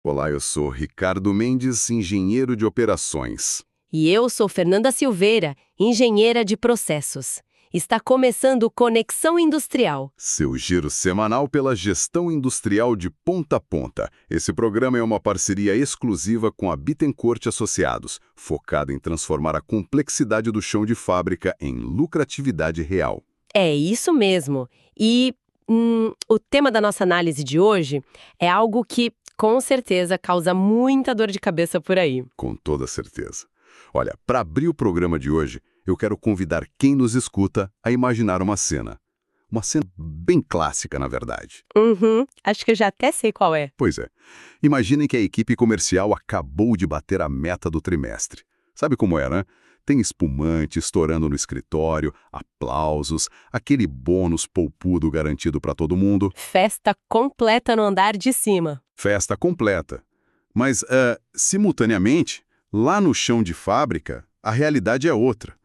Olá, eu sou Ricardo Mendes, engenheiro de operações. E eu sou Fernanda Silveira, engenheira de processos. Está começando o Conexão Industrial. Seu giro semanal pela gestão industrial de ponta a ponta. Esse programa é uma parceria exclusiva com a Bittencourt Associados, focada em transformar a complexidade do chão de fábrica em lucratividade real. É isso mesmo. E o tema da nossa análise de hoje é algo que, com certeza, causa muita dor de cabeça por aí. Com toda certeza. Olha, para abrir o programa de hoje, eu quero convidar quem nos escuta a imaginar uma cena. Uma cena bem clássica, na verdade. Acho que eu já até sei qual é. Pois é. Imaginem que a equipe comercial acabou de bater a meta do trimestre. Sabe como é, né? Tem espumante estourando no escritório, aplausos, aquele bônus poupudo garantido para todo mundo. Festa completa no andar de cima. Festa completa. Mas, simultaneamente, lá no chão de fábrica, a realidade é outra.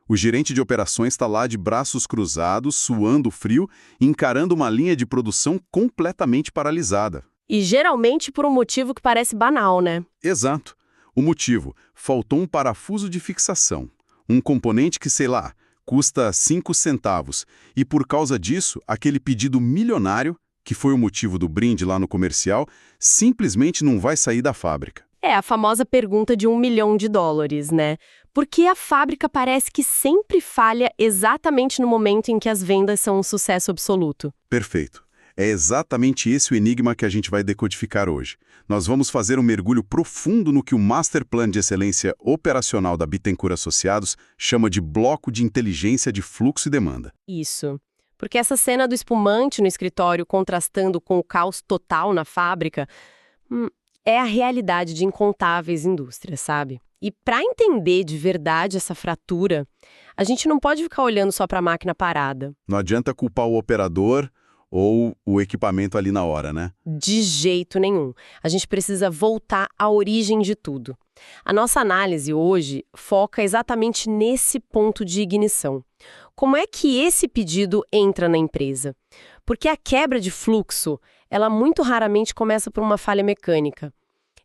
O gerente de operações está lá de braços cruzados, suando frio, encarando uma linha de produção completamente paralisada. E geralmente por um motivo que parece banal, né? Exato. O motivo: faltou um parafuso de fixação. Um componente que, sei lá, custa 5 centavos. E por causa disso, aquele pedido milionário, que foi o motivo do brinde lá no comercial, simplesmente não vai sair da fábrica. É a famosa pergunta de $1 milhão, né? Porque a fábrica parece que sempre falha exatamente no momento em que as vendas são um sucesso absoluto. Perfeito. É exatamente esse o enigma que a gente vai decodificar hoje. Nós vamos fazer um mergulho profundo no que o Master Plan de Excelência Operacional da Bittencourt Associados chama de bloco de inteligência de fluxo e demanda. Isso. Porque essa cena do espumante no escritório contrastando com o caos total na fábrica é a realidade de incontáveis indústrias, sabe? E para entender de verdade essa fratura, a gente não pode ficar olhando só para a máquina parada. Não adianta culpar o operador ou o equipamento ali na hora, né? De jeito nenhum. A gente precisa voltar à origem de tudo. A nossa análise hoje foca exatamente nesse ponto de ignição. Como é que esse pedido entra na empresa? Porque a quebra de fluxo, ela muito raramente começa por uma falha mecânica.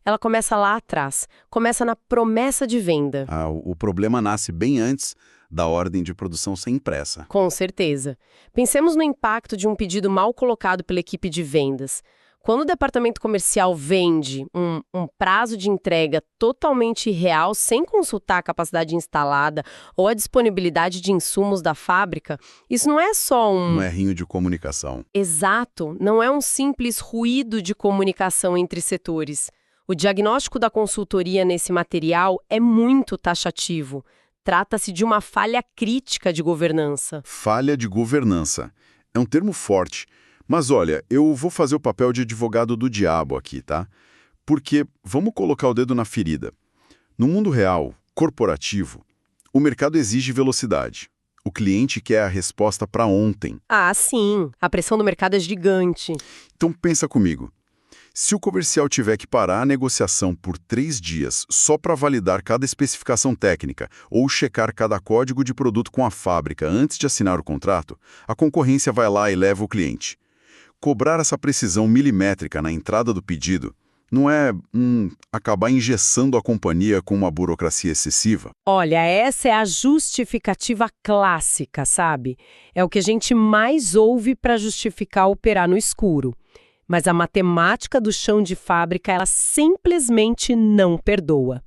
Ela começa lá atrás, começa na promessa de venda. O problema nasce bem antes da ordem de produção ser impressa. Com certeza. Pensemos no impacto de um pedido mal colocado pela equipe de vendas. Quando o departamento comercial vende um prazo de entrega totalmente irreal, sem consultar a capacidade instalada ou a disponibilidade de insumos da fábrica, isso não é só Um errinho de comunicação. Exato, não é um simples ruído de comunicação entre setores. O diagnóstico da consultoria nesse material é muito taxativo. Trata-se de uma falha crítica de governança. Falha de governança. É um termo forte. Mas olha, eu vou fazer o papel de advogado do diabo aqui, tá? Porque vamos colocar o dedo na ferida. No mundo real, corporativo, o mercado exige velocidade. O cliente quer a resposta para ontem. Ah, sim. A pressão do mercado é gigante. Então pensa comigo. Se o comercial tiver que parar a negociação por 3 dias só para validar cada especificação técnica ou checar cada código de produto com a fábrica antes de assinar o contrato, a concorrência vai lá e leva o cliente. Cobrar essa precisão milimétrica na entrada do pedido não é acabar engessando a companhia com uma burocracia excessiva? Olha, essa é a justificativa clássica, sabe? É o que a gente mais ouve para justificar operar no escuro. Mas a matemática do chão de fábrica, ela simplesmente não perdoa.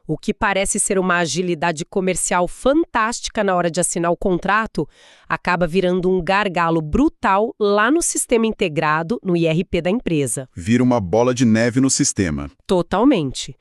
O que parece ser uma agilidade comercial fantástica na hora de assinar o contrato, acaba virando um gargalo brutal lá no sistema integrado, no IRP da empresa. Vira uma bola de neve no sistema. Totalmente.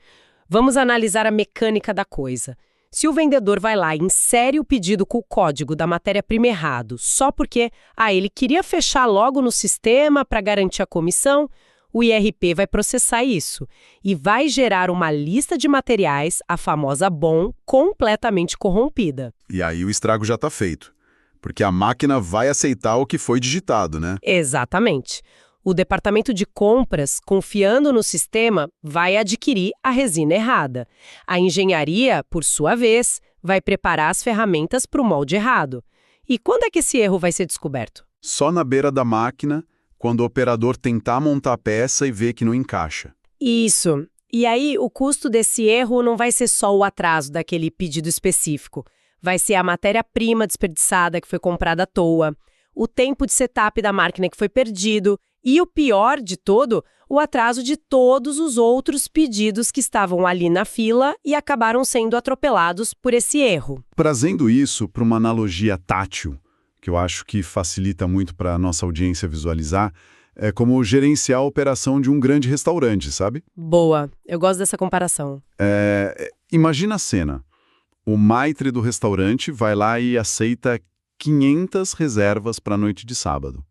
Vamos analisar a mecânica da coisa. Se o vendedor vai lá e insere o pedido com o código da matéria-prima errado, só porque ele queria fechar logo no sistema para garantir a comissão, o IRP vai processar isso e vai gerar uma lista de materiais, a famosa BOM, completamente corrompida. E aí o estrago já está feito, porque a máquina vai aceitar o que foi digitado, né? Exatamente. O departamento de compras, confiando no sistema, vai adquirir a resina errada. A engenharia, por sua vez, vai preparar as ferramentas para o molde errado. E quando é que esse erro vai ser descoberto? Só na beira da máquina, quando o operador tentar montar a peça e ver que não encaixa. Isso. E aí, o custo desse erro não vai ser só o atraso daquele pedido específico. Vai ser a matéria-prima desperdiçada que foi comprada à toa, o tempo de setup da máquina que foi perdido e, o pior de todo, o atraso de todos os outros pedidos que estavam ali na fila e acabaram sendo atropelados por esse erro. Trazendo isso para uma analogia tátil, que eu acho que facilita muito para a nossa audiência visualizar, é como gerenciar a operação de um grande restaurante, sabe? Boa, eu gosto dessa comparação. Imagina a cena. O maitre do restaurante vai lá e aceita 500 reservas para a noite de sábado.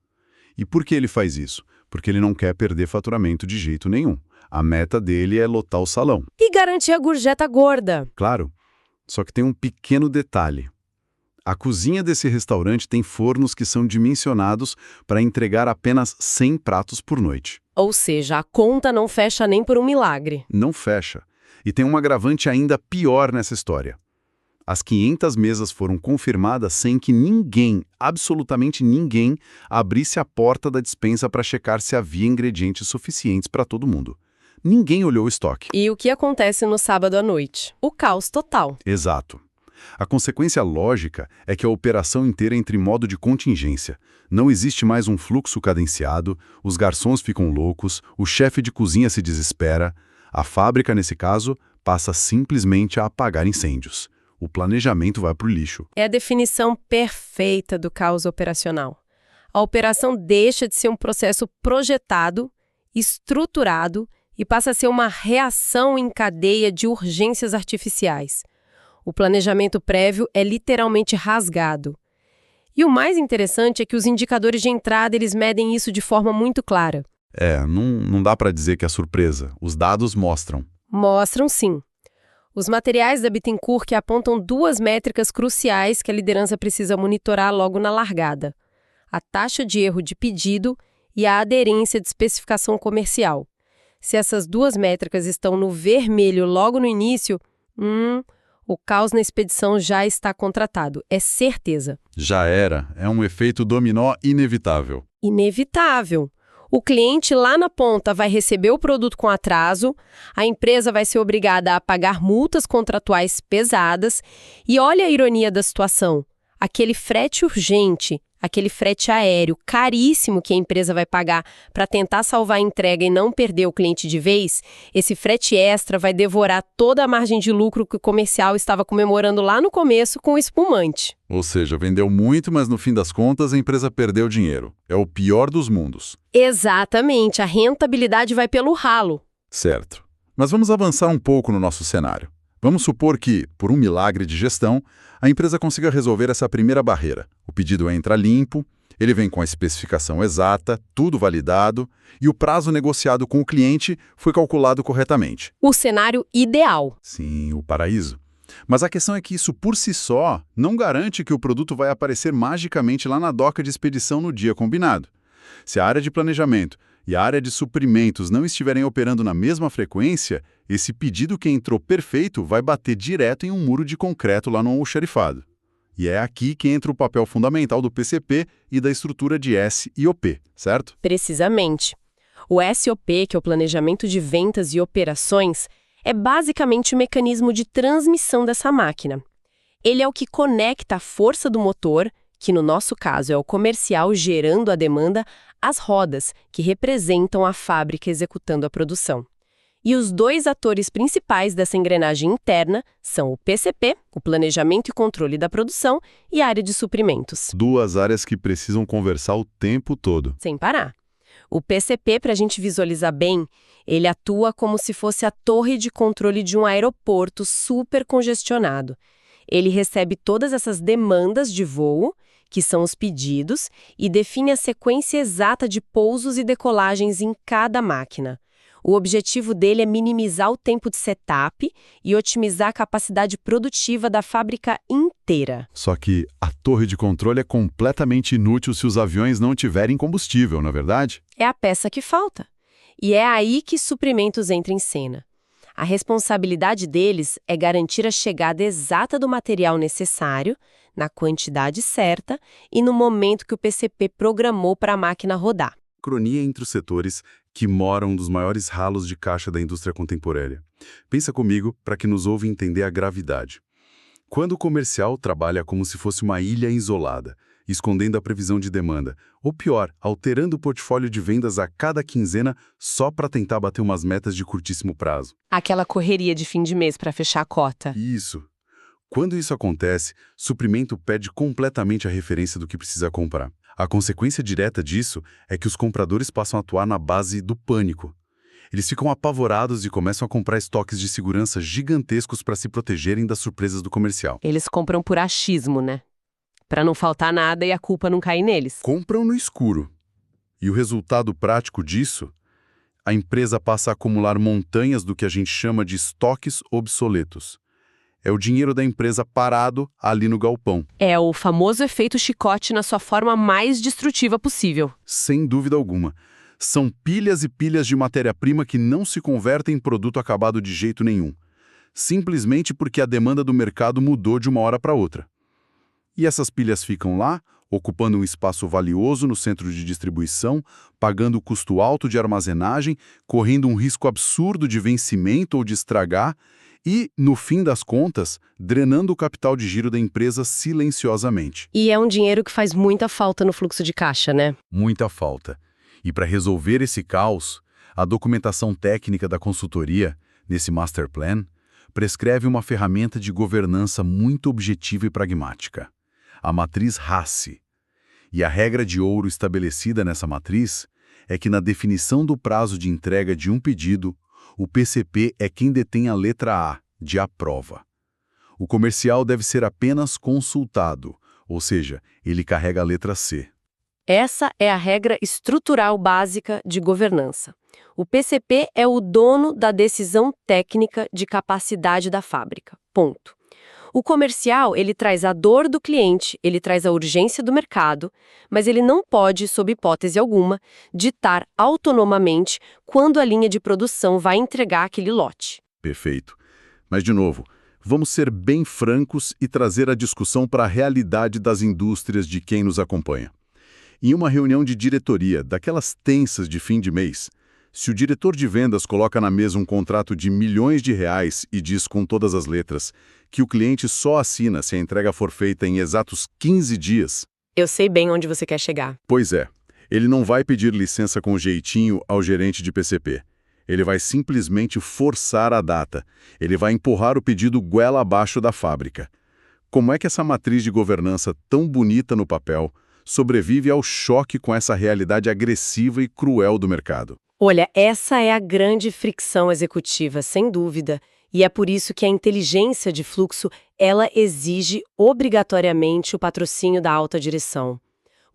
E por que ele faz isso? Porque ele não quer perder faturamento de jeito nenhum. A meta dele é lotar o salão. E garantir a gorjeta gorda. Claro, só que tem um pequeno detalhe. A cozinha desse restaurante tem fornos que são dimensionados para entregar apenas 100 pratos por noite. Ou seja, a conta não fecha nem por um milagre. Não fecha. E tem um agravante ainda pior nessa história. As 500 mesas foram confirmadas sem que ninguém, absolutamente ninguém, abrisse a porta da despensa para checar se havia ingredientes suficientes para todo mundo. Ninguém olhou o estoque. E o que acontece no sábado à noite? O caos total. Exato. A consequência lógica é que a operação inteira entra em modo de contingência. Não existe mais um fluxo cadenciado, os garçons ficam loucos, o chefe de cozinha se desespera. A fábrica, nesse caso, passa simplesmente a apagar incêndios. O planejamento vai para o lixo. É a definição perfeita do caos operacional. A operação deixa de ser um processo projetado, estruturado e passa a ser uma reação em cadeia de urgências artificiais. O planejamento prévio é literalmente rasgado. E o mais interessante é que os indicadores de entrada eles medem isso de forma muito clara. Não dá para dizer que é surpresa. Os dados mostram. Mostram sim. Os materiais da Bittencourt que apontam duas métricas cruciais que a liderança precisa monitorar logo na largada: a taxa de erro de pedido e a aderência de especificação comercial. Se essas duas métricas estão no vermelho logo no início, o caos na expedição já está contratado, é certeza. Já era. É um efeito dominó inevitável. Inevitável. O cliente lá na ponta vai receber o produto com atraso, a empresa vai ser obrigada a pagar multas contratuais pesadas e olha a ironia da situação. Aquele frete urgente, aquele frete aéreo caríssimo que a empresa vai pagar para tentar salvar a entrega e não perder o cliente de vez, esse frete extra vai devorar toda a margem de lucro que o comercial estava comemorando lá no começo com o espumante. Ou seja, vendeu muito, mas no fim das contas a empresa perdeu dinheiro. É o pior dos mundos. Exatamente, a rentabilidade vai pelo ralo. Certo. Mas vamos avançar um pouco no nosso cenário. Vamos supor que, por um milagre de gestão, a empresa consiga resolver essa primeira barreira. O pedido entra limpo, ele vem com a especificação exata, tudo validado, e o prazo negociado com o cliente foi calculado corretamente. O cenário ideal. Sim, o paraíso. Mas a questão é que isso por si só não garante que o produto vai aparecer magicamente lá na doca de expedição no dia combinado. Se a área de planejamento e a área de suprimentos não estiverem operando na mesma frequência, esse pedido que entrou perfeito vai bater direto em um muro de concreto lá no almoxarifado. E é aqui que entra o papel fundamental do PCP e da estrutura de S e OP, certo? Precisamente. O SOP, que é o Planejamento de Vendas e Operações, é basicamente o mecanismo de transmissão dessa máquina. Ele é o que conecta a força do motor, que no nosso caso é o comercial gerando a demanda, às rodas, que representam a fábrica executando a produção. E os dois atores principais dessa engrenagem interna são o PCP, o Planejamento e Controle da Produção, e a área de suprimentos. Duas áreas que precisam conversar o tempo todo. Sem parar. O PCP, para a gente visualizar bem, ele atua como se fosse a torre de controle de um aeroporto super congestionado. Ele recebe todas essas demandas de voo, que são os pedidos, e define a sequência exata de pousos e decolagens em cada máquina. O objetivo dele é minimizar o tempo de setup e otimizar a capacidade produtiva da fábrica inteira. Só que a torre de controle é completamente inútil se os aviões não tiverem combustível, não é verdade? É a peça que falta. E é aí que suprimentos entra em cena. A responsabilidade deles é garantir a chegada exata do material necessário, na quantidade certa e no momento que o PCP programou para a máquina rodar. A sincronia entre os setores que mora um dos maiores ralos de caixa da indústria contemporânea. Pensa comigo para que nos ouve entender a gravidade. Quando o comercial trabalha como se fosse uma ilha isolada, escondendo a previsão de demanda, ou pior, alterando o portfólio de vendas a cada quinzena só para tentar bater umas metas de curtíssimo prazo. Aquela correria de fim de mês para fechar a cota. Isso. Quando isso acontece, suprimento perde completamente a referência do que precisa comprar. A consequência direta disso é que os compradores passam a atuar na base do pânico. Eles ficam apavorados e começam a comprar estoques de segurança gigantescos para se protegerem das surpresas do comercial. Eles compram por achismo, né? Para não faltar nada e a culpa não cair neles. Compram no escuro. E o resultado prático disso? A empresa passa a acumular montanhas do que a gente chama de estoques obsoletos. É o dinheiro da empresa parado ali no galpão. É o famoso efeito chicote na sua forma mais destrutiva possível. Sem dúvida alguma. São pilhas e pilhas de matéria-prima que não se convertem em produto acabado de jeito nenhum. Simplesmente porque a demanda do mercado mudou de uma hora para outra. E essas pilhas ficam lá, ocupando um espaço valioso no centro de distribuição, pagando o custo alto de armazenagem, correndo um risco absurdo de vencimento ou de estragar e, no fim das contas, drenando o capital de giro da empresa silenciosamente. E é um dinheiro que faz muita falta no fluxo de caixa, né? Muita falta. E para resolver esse caos, a documentação técnica da consultoria, nesse Master Plan, prescreve uma ferramenta de governança muito objetiva e pragmática, a matriz RACI. E a regra de ouro estabelecida nessa matriz é que na definição do prazo de entrega de um pedido, o PCP é quem detém a letra A, de aprova. O comercial deve ser apenas consultado, ou seja, ele carrega a letra C. Essa é a regra estrutural básica de governança. O PCP é o dono da decisão técnica de capacidade da fábrica. Ponto. O comercial, ele traz a dor do cliente, ele traz a urgência do mercado, mas ele não pode, sob hipótese alguma, ditar autonomamente quando a linha de produção vai entregar aquele lote. Perfeito. Mas, de novo, vamos ser bem francos e trazer a discussão para a realidade das indústrias de quem nos acompanha. Em uma reunião de diretoria, daquelas tensas de fim de mês, se o diretor de vendas coloca na mesa um contrato de milhões de reais e diz com todas as letras que o cliente só assina se a entrega for feita em exatos 15 dias... Eu sei bem onde você quer chegar. Pois é, ele não vai pedir licença com jeitinho ao gerente de PCP. Ele vai simplesmente forçar a data. Ele vai empurrar o pedido goela abaixo da fábrica. Como é que essa matriz de governança tão bonita no papel sobrevive ao choque com essa realidade agressiva e cruel do mercado? Olha, essa é a grande fricção executiva, sem dúvida. E é por isso que a inteligência de fluxo, ela exige obrigatoriamente o patrocínio da alta direção.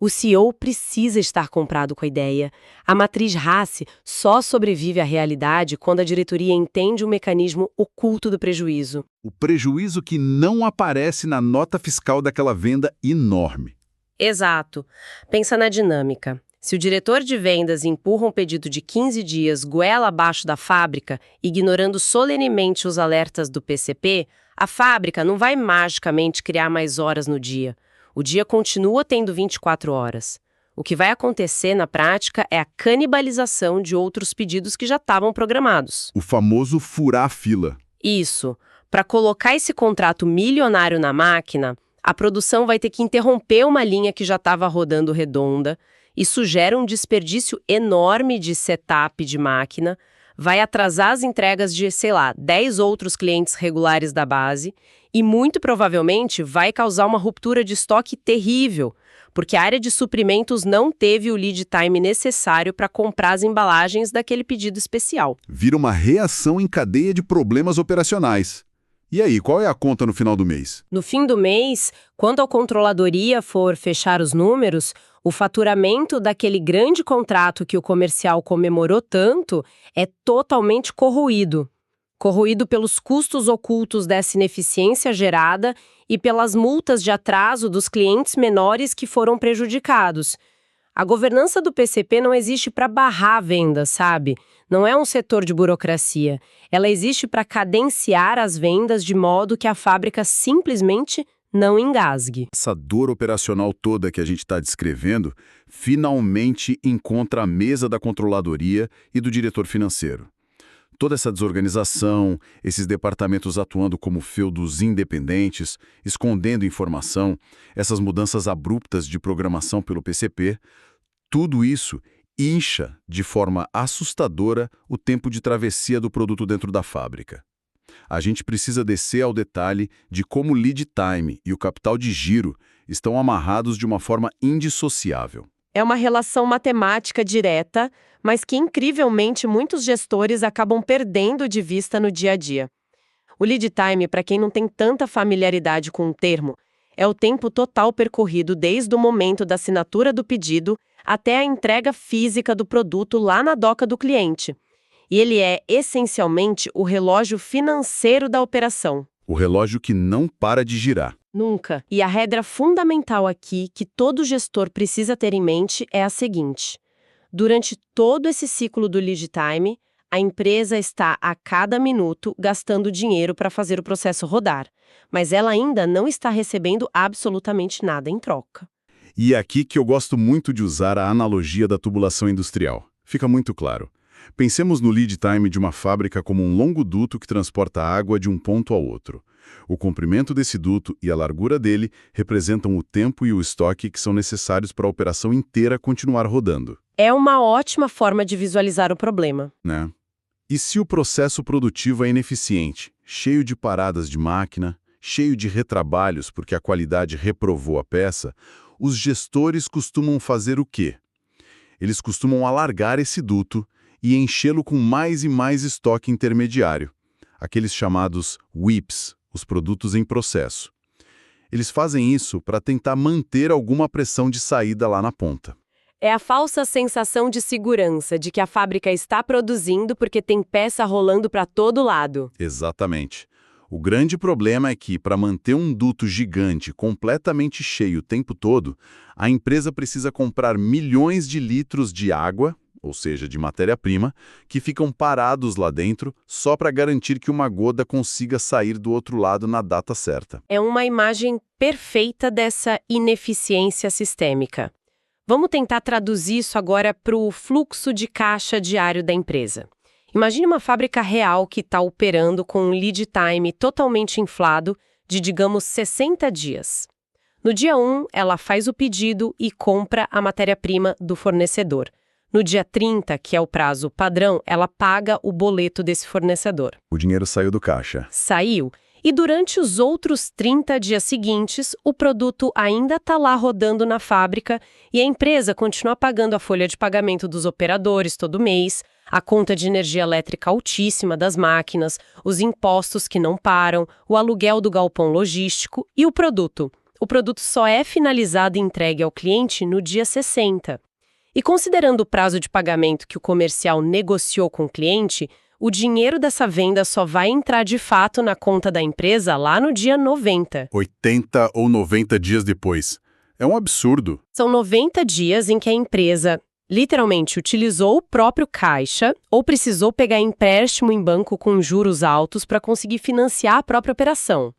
O CEO precisa estar comprado com a ideia. A matriz RACI só sobrevive à realidade quando a diretoria entende o mecanismo oculto do prejuízo. O prejuízo que não aparece na nota fiscal daquela venda enorme. Exato. Pensa na dinâmica. Se o diretor de vendas empurra um pedido de 15 dias goela abaixo da fábrica, ignorando solenemente os alertas do PCP, a fábrica não vai magicamente criar mais horas no dia. O dia continua tendo 24 horas. O que vai acontecer na prática é a canibalização de outros pedidos que já estavam programados. O famoso furar a fila. Isso. Para colocar esse contrato milionário na máquina, a produção vai ter que interromper uma linha que já estava rodando redonda. Isso gera um desperdício enorme de setup de máquina, vai atrasar as entregas de, 10 outros clientes regulares da base e muito provavelmente vai causar uma ruptura de estoque terrível, porque a área de suprimentos não teve o lead time necessário para comprar as embalagens daquele pedido especial. Vira uma reação em cadeia de problemas operacionais. E aí, qual é a conta no final do mês? No fim do mês, quando a controladoria for fechar os números, o faturamento daquele grande contrato que o comercial comemorou tanto é totalmente corroído. Corroído pelos custos ocultos dessa ineficiência gerada e pelas multas de atraso dos clientes menores que foram prejudicados. A governança do PCP não existe para barrar vendas, sabe? Não é um setor de burocracia. Ela existe para cadenciar as vendas de modo que a fábrica simplesmente não engasgue. Essa dor operacional toda que a gente está descrevendo, finalmente encontra a mesa da controladoria e do diretor financeiro. Toda essa desorganização, esses departamentos atuando como feudos independentes, escondendo informação, essas mudanças abruptas de programação pelo PCP, tudo isso incha de forma assustadora o tempo de travessia do produto dentro da fábrica. A gente precisa descer ao detalhe de como o lead time e o capital de giro estão amarrados de uma forma indissociável. É uma relação matemática direta, mas que incrivelmente muitos gestores acabam perdendo de vista no dia a dia. O lead time, para quem não tem tanta familiaridade com o termo, é o tempo total percorrido desde o momento da assinatura do pedido até a entrega física do produto lá na doca do cliente. E ele é, essencialmente, o relógio financeiro da operação. O relógio que não para de girar. Nunca. E a regra fundamental aqui que todo gestor precisa ter em mente é a seguinte: durante todo esse ciclo do lead time, a empresa está a cada minuto gastando dinheiro para fazer o processo rodar, mas ela ainda não está recebendo absolutamente nada em troca. E é aqui que eu gosto muito de usar a analogia da tubulação industrial. Fica muito claro. Pensemos no lead time de uma fábrica como um longo duto que transporta água de um ponto ao outro. O comprimento desse duto e a largura dele representam o tempo e o estoque que são necessários para a operação inteira continuar rodando. É uma ótima forma de visualizar o problema. Né? E se o processo produtivo é ineficiente, cheio de paradas de máquina, cheio de retrabalhos porque a qualidade reprovou a peça, os gestores costumam fazer o quê? Eles costumam alargar esse duto e enchê-lo com mais e mais estoque intermediário, aqueles chamados WIPs, os produtos em processo. Eles fazem isso para tentar manter alguma pressão de saída lá na ponta. É a falsa sensação de segurança de que a fábrica está produzindo porque tem peça rolando para todo lado. Exatamente. O grande problema é que, para manter um duto gigante completamente cheio o tempo todo, a empresa precisa comprar milhões de litros de água, ou seja, de matéria-prima, que ficam parados lá dentro só para garantir que uma gota consiga sair do outro lado na data certa. É uma imagem perfeita dessa ineficiência sistêmica. Vamos tentar traduzir isso agora para o fluxo de caixa diário da empresa. Imagine uma fábrica real que está operando com um lead time totalmente inflado de, digamos, 60 dias. No dia 1, ela faz o pedido e compra a matéria-prima do fornecedor. No dia 30, que é o prazo padrão, ela paga o boleto desse fornecedor. O dinheiro saiu do caixa. Saiu. E durante os outros 30 dias seguintes, o produto ainda está lá rodando na fábrica e a empresa continua pagando a folha de pagamento dos operadores todo mês, a conta de energia elétrica altíssima das máquinas, os impostos que não param, o aluguel do galpão logístico e o produto. O produto só é finalizado e entregue ao cliente no dia 60. E considerando o prazo de pagamento que o comercial negociou com o cliente, o dinheiro dessa venda só vai entrar de fato na conta da empresa lá no dia 90. 80 ou 90 dias depois. É um absurdo. São 90 dias em que a empresa literalmente utilizou o próprio caixa ou precisou pegar empréstimo em banco com juros altos para conseguir financiar a própria operação.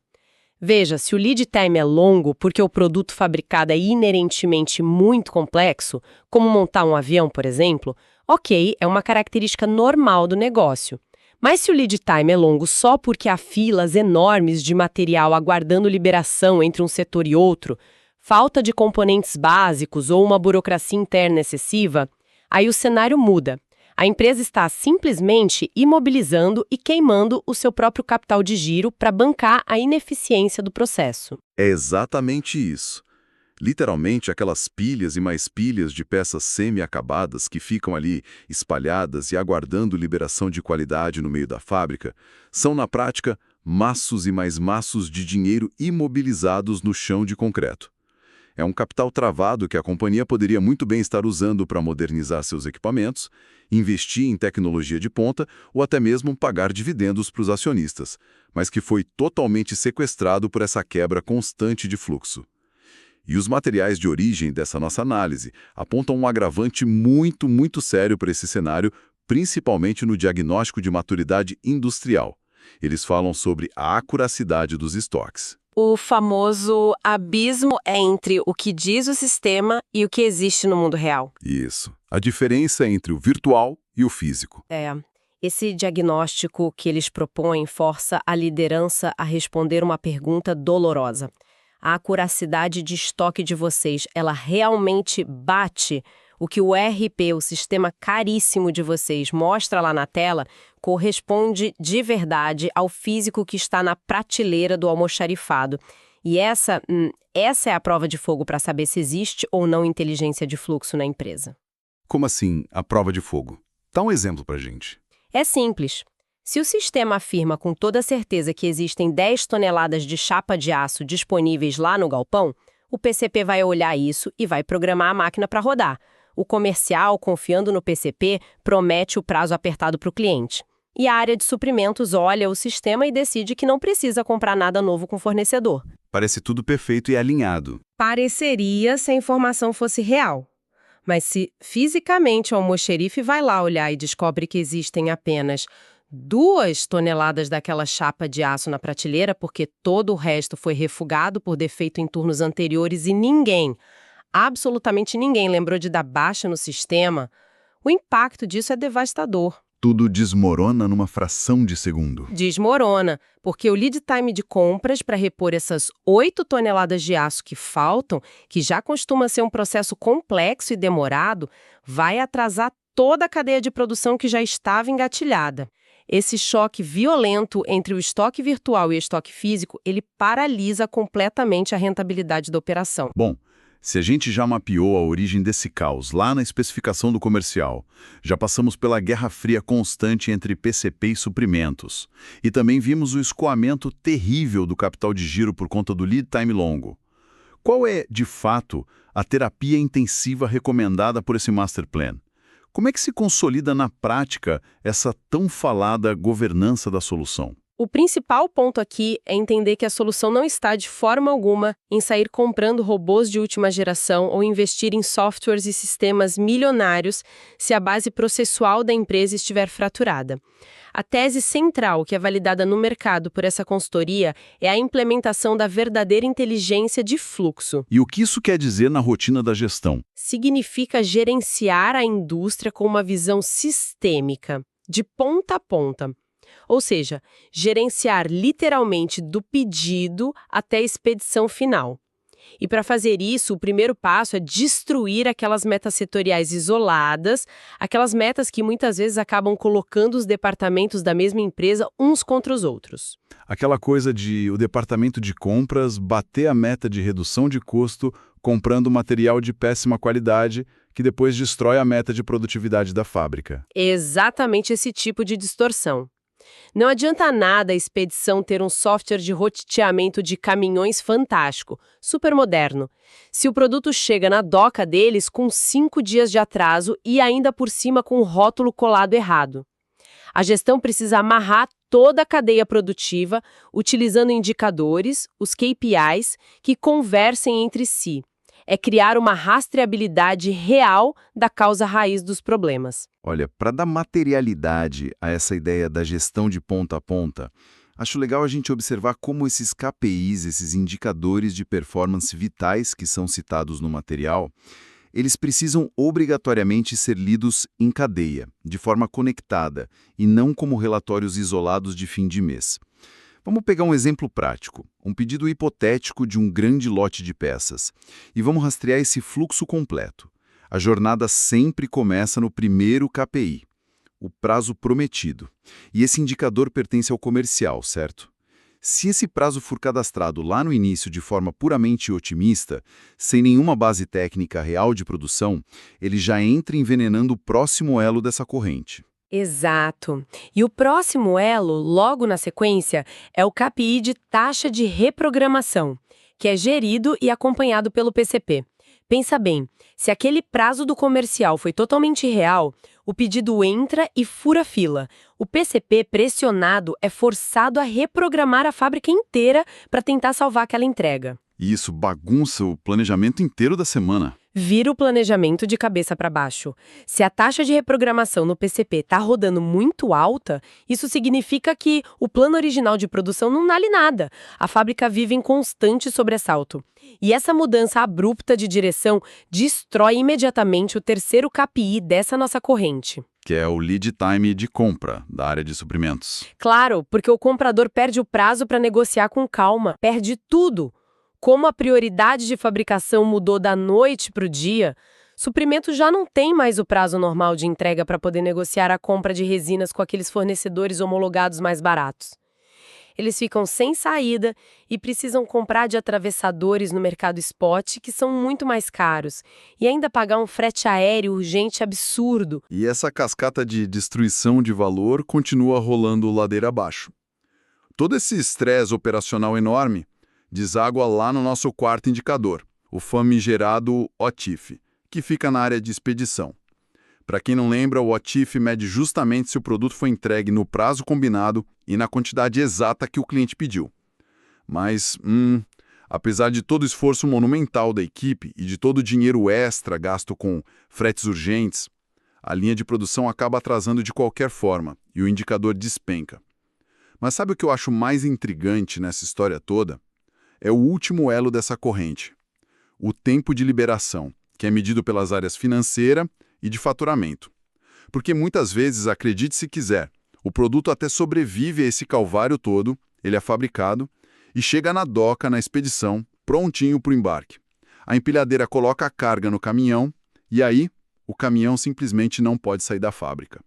Veja, se o lead time é longo porque o produto fabricado é inerentemente muito complexo, como montar um avião, por exemplo, ok, é uma característica normal do negócio. Mas se o lead time é longo só porque há filas enormes de material aguardando liberação entre um setor e outro, falta de componentes básicos ou uma burocracia interna excessiva, aí o cenário muda. A empresa está simplesmente imobilizando e queimando o seu próprio capital de giro para bancar a ineficiência do processo. É exatamente isso. Literalmente, aquelas pilhas e mais pilhas de peças semi-acabadas que ficam ali espalhadas e aguardando liberação de qualidade no meio da fábrica, são, na prática, maços e mais maços de dinheiro imobilizados no chão de concreto. É um capital travado que a companhia poderia muito bem estar usando para modernizar seus equipamentos, investir em tecnologia de ponta ou até mesmo pagar dividendos para os acionistas, mas que foi totalmente sequestrado por essa quebra constante de fluxo. E os materiais de origem dessa nossa análise apontam um agravante muito sério para esse cenário, principalmente no diagnóstico de maturidade industrial. Eles falam sobre a acuracidade dos estoques. O famoso abismo é entre o que diz o sistema e o que existe no mundo real. Isso. A diferença entre o virtual e o físico. Esse diagnóstico que eles propõem força a liderança a responder uma pergunta dolorosa. A acuracidade de estoque de vocês, ela realmente bate o que o ERP, o sistema caríssimo de vocês, mostra lá na tela, corresponde de verdade ao físico que está na prateleira do almoxarifado. E essa é a prova de fogo para saber se existe ou não inteligência de fluxo na empresa. Como assim, a prova de fogo? Dá um exemplo pra gente. É simples. Se o sistema afirma com toda certeza que existem 10 toneladas de chapa de aço disponíveis lá no galpão, o PCP vai olhar isso e vai programar a máquina para rodar. O comercial, confiando no PCP, promete o prazo apertado para o cliente. E a área de suprimentos olha o sistema e decide que não precisa comprar nada novo com o fornecedor. Parece tudo perfeito e alinhado. Pareceria se a informação fosse real. Mas se fisicamente o almoxerife vai lá olhar e descobre que existem apenas 2 toneladas daquela chapa de aço na prateleira, porque todo o resto foi refugado por defeito em turnos anteriores e ninguém, absolutamente ninguém, lembrou de dar baixa no sistema, o impacto disso é devastador. Tudo desmorona numa fração de segundo. Desmorona, porque o lead time de compras para repor essas 8 toneladas de aço que faltam, que já costuma ser um processo complexo e demorado, vai atrasar toda a cadeia de produção que já estava engatilhada. Esse choque violento entre o estoque virtual e o estoque físico, ele paralisa completamente a rentabilidade da operação. Bom, se a gente já mapeou a origem desse caos lá na especificação do comercial, já passamos pela guerra fria constante entre PCP e suprimentos, e também vimos o escoamento terrível do capital de giro por conta do lead time longo. Qual é, de fato, a terapia intensiva recomendada por esse Master Plan? Como é que se consolida na prática essa tão falada governança da solução? O principal ponto aqui é entender que a solução não está de forma alguma em sair comprando robôs de última geração ou investir em softwares e sistemas milionários se a base processual da empresa estiver fraturada. A tese central que é validada no mercado por essa consultoria é a implementação da verdadeira inteligência de fluxo. E o que isso quer dizer na rotina da gestão? Significa gerenciar a indústria com uma visão sistêmica, de ponta a ponta. Ou seja, gerenciar literalmente do pedido até a expedição final. E para fazer isso, o primeiro passo é destruir aquelas metas setoriais isoladas, aquelas metas que muitas vezes acabam colocando os departamentos da mesma empresa uns contra os outros. Aquela coisa de o departamento de compras bater a meta de redução de custo comprando material de péssima qualidade que depois destrói a meta de produtividade da fábrica. Exatamente esse tipo de distorção. Não adianta nada a expedição ter um software de roteamento de caminhões fantástico, super moderno, se o produto chega na doca deles com 5 dias de atraso e ainda por cima com o rótulo colado errado. A gestão precisa amarrar toda a cadeia produtiva, utilizando indicadores, os KPIs, que conversem entre si. É criar uma rastreabilidade real da causa raiz dos problemas. Olha, para dar materialidade a essa ideia da gestão de ponta a ponta, acho legal a gente observar como esses KPIs, esses indicadores de performance vitais que são citados no material, eles precisam obrigatoriamente ser lidos em cadeia, de forma conectada, e não como relatórios isolados de fim de mês. Vamos pegar um exemplo prático, um pedido hipotético de um grande lote de peças, e vamos rastrear esse fluxo completo. A jornada sempre começa no primeiro KPI, o prazo prometido, e esse indicador pertence ao comercial, certo? Se esse prazo for cadastrado lá no início de forma puramente otimista, sem nenhuma base técnica real de produção, ele já entra envenenando o próximo elo dessa corrente. Exato. E o próximo elo, logo na sequência, é o KPI de taxa de reprogramação, que é gerido e acompanhado pelo PCP. Pensa bem, se aquele prazo do comercial foi totalmente real, o pedido entra e fura fila. O PCP, pressionado, é forçado a reprogramar a fábrica inteira para tentar salvar aquela entrega. E isso bagunça o planejamento inteiro da semana. Vira o planejamento de cabeça para baixo. Se a taxa de reprogramação no PCP está rodando muito alta, isso significa que o plano original de produção não vale nada. A fábrica vive em constante sobressalto. E essa mudança abrupta de direção destrói imediatamente o terceiro KPI dessa nossa corrente. Que é o lead time de compra da área de suprimentos. Claro, porque o comprador perde o prazo para negociar com calma, perde tudo. Como a prioridade de fabricação mudou da noite para o dia, suprimento já não tem mais o prazo normal de entrega para poder negociar a compra de resinas com aqueles fornecedores homologados mais baratos. Eles ficam sem saída e precisam comprar de atravessadores no mercado spot, que são muito mais caros, e ainda pagar um frete aéreo urgente absurdo. E essa cascata de destruição de valor continua rolando ladeira abaixo. Todo esse estresse operacional enorme deságua lá no nosso quarto indicador, o famigerado OTIF, que fica na área de expedição. Para quem não lembra, o OTIF mede justamente se o produto foi entregue no prazo combinado e na quantidade exata que o cliente pediu. Mas, apesar de todo o esforço monumental da equipe e de todo o dinheiro extra gasto com fretes urgentes, a linha de produção acaba atrasando de qualquer forma e o indicador despenca. Mas sabe o que eu acho mais intrigante nessa história toda? É o último elo dessa corrente, o tempo de liberação, que é medido pelas áreas financeira e de faturamento. Porque muitas vezes, acredite se quiser, o produto até sobrevive a esse calvário todo, ele é fabricado, e chega na doca, na expedição, prontinho para o embarque. A empilhadeira coloca a carga no caminhão, e aí o caminhão simplesmente não pode sair da fábrica.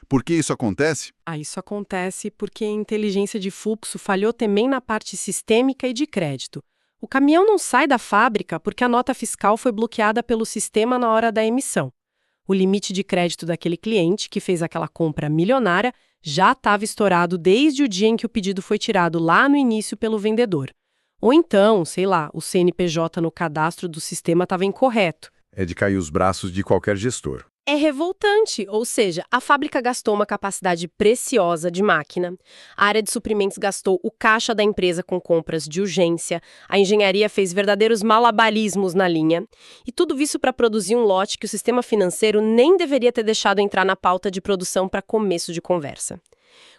Por que isso acontece? Isso acontece porque a inteligência de fluxo falhou também na parte sistêmica e de crédito. O caminhão não sai da fábrica porque a nota fiscal foi bloqueada pelo sistema na hora da emissão. O limite de crédito daquele cliente, que fez aquela compra milionária, já estava estourado desde o dia em que o pedido foi tirado lá no início pelo vendedor. Ou então, sei lá, o CNPJ no cadastro do sistema estava incorreto. É de cair os braços de qualquer gestor. É revoltante, ou seja, a fábrica gastou uma capacidade preciosa de máquina, a área de suprimentos gastou o caixa da empresa com compras de urgência, a engenharia fez verdadeiros malabarismos na linha, e tudo isso para produzir um lote que o sistema financeiro nem deveria ter deixado entrar na pauta de produção para começo de conversa.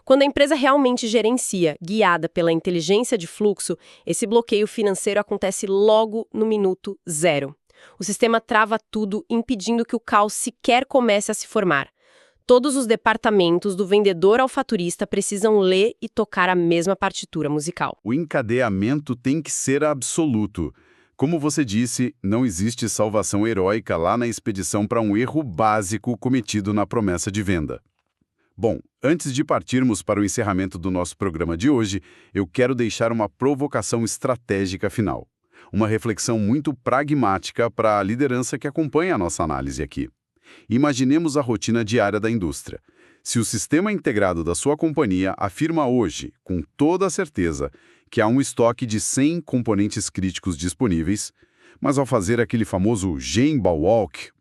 Quando a empresa realmente gerencia, guiada pela inteligência de fluxo, esse bloqueio financeiro acontece logo no minuto zero. O sistema trava tudo, impedindo que o caos sequer comece a se formar. Todos os departamentos, do vendedor ao faturista, precisam ler e tocar a mesma partitura musical. O encadeamento tem que ser absoluto. Como você disse, não existe salvação heróica lá na expedição para um erro básico cometido na promessa de venda. Bom, antes de partirmos para o encerramento do nosso programa de hoje, eu quero deixar uma provocação estratégica final. Uma reflexão muito pragmática para a liderança que acompanha a nossa análise aqui. Imaginemos a rotina diária da indústria. Se o sistema integrado da sua companhia afirma hoje, com toda a certeza, que há um estoque de 100 componentes críticos disponíveis, mas ao fazer aquele famoso Gemba Walk,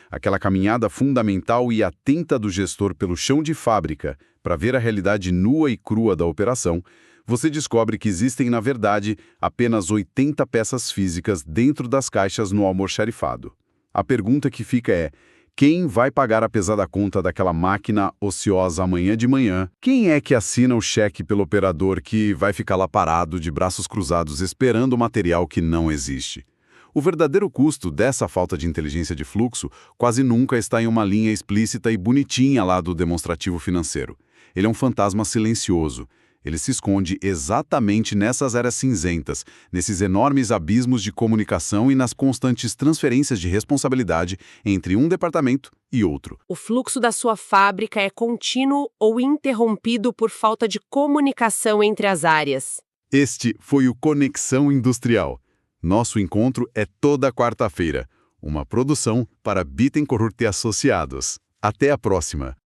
aquela caminhada fundamental e atenta do gestor pelo chão de fábrica para ver a realidade nua e crua da operação, você descobre que existem, na verdade, apenas 80 peças físicas dentro das caixas no almoxarifado. A pergunta que fica é: quem vai pagar a pesada conta daquela máquina ociosa amanhã de manhã? Quem é que assina o cheque pelo operador que vai ficar lá parado, de braços cruzados, esperando o material que não existe? O verdadeiro custo dessa falta de inteligência de fluxo quase nunca está em uma linha explícita e bonitinha lá do demonstrativo financeiro. Ele é um fantasma silencioso. Ele se esconde exatamente nessas áreas cinzentas, nesses enormes abismos de comunicação e nas constantes transferências de responsabilidade entre um departamento e outro. O fluxo da sua fábrica é contínuo ou interrompido por falta de comunicação entre as áreas. Este foi o Conexão Industrial. Nosso encontro é toda quarta-feira. Uma produção para Bittencourt e Associados. Até a próxima!